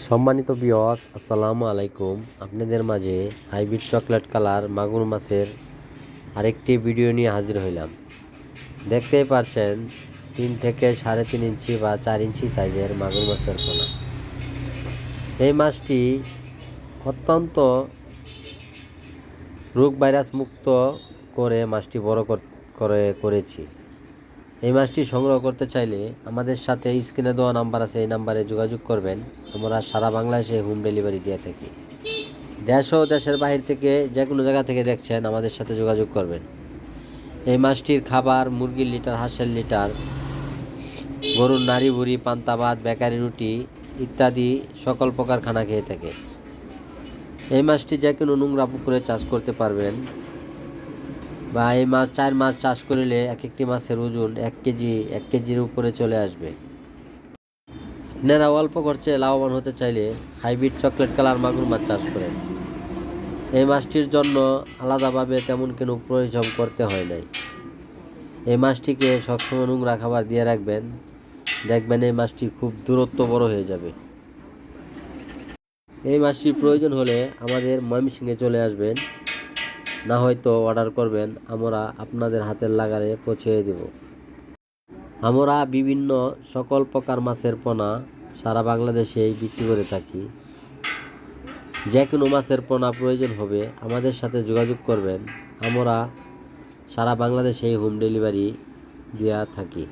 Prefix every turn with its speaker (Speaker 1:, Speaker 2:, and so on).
Speaker 1: সম্মানিত ভিউয়ার্স, আসসালামু আলাইকুম। আপনাদের মাঝে হাইব্রিড চকলেট কালার মাগুর মাছের আরেকটি ভিডিও নিয়ে হাজির হইলাম। দেখতেই পাচ্ছেন 3 থেকে 3.5 ইঞ্চি বা 4 ইঞ্চি সাইজের মাগুর মাছের পোনা। এই মাছটি অত্যন্ত রোগ ভাইরাস মুক্ত করে মাছটি বড় করেছি। এই মাছটি সংগ্রহ করতে চাইলে আমাদের সাথে স্ক্রিনে দেওয়া নাম্বার আছে, এই নাম্বারে যোগাযোগ করবেন। আমরা সারা বাংলাদেশে হোম ডেলিভারি দিয়ে থাকি। দেশ ও দেশের বাহির থেকে যে কোনো জায়গা থেকে দেখছেন আমাদের সাথে যোগাযোগ করবেন। এই মাছটির খাবার মুরগির লিটার, হাঁসের লিটার, গরুর নাড়ি ভুড়ি, পান্তা ভাত, বেকারি রুটি ইত্যাদি সকল প্রকার খানা খেয়ে থাকে। এই মাছটি যে কোনো নোংরা পুকুরে চাষ করতে পারবেন, বা এই মাছ 4 মাছ চাষ করলে একটি মাছের ওজন 1 কেজির উপরে চলে আসবে। আপনারা অল্প খরচে লাভবান হতে চাইলে হাইব্রিড চকলেট কালার মাগুর মাছ চাষ করেন। এই মাছটির জন্য আলাদাভাবে তেমন কোনো পরিশ্রম করতে হয় নাই। এই মাছটিকে সবসময় নোংরা খাবার দিয়ে রাখবেন, দেখবেন এই মাছটি খুব দূরত্ব বড় হয়ে যাবে। এই মাছটির প্রয়োজন হলে আমাদের ময়মনসিংহে চলে আসবেন, না হয়তো অর্ডার করবেন, আমরা আপনাদের হাতের লাগারে পৌঁছে দেব। আমরা বিভিন্ন সকল প্রকার মাছের পোনা সারা বাংলাদেশেই বিক্রি করে থাকি। যে কোনো মাছের পোনা প্রয়োজন হবে আমাদের সাথে যোগাযোগ করবেন। আমরা সারা বাংলাদেশেই হোম ডেলিভারি দেওয়া থাকি।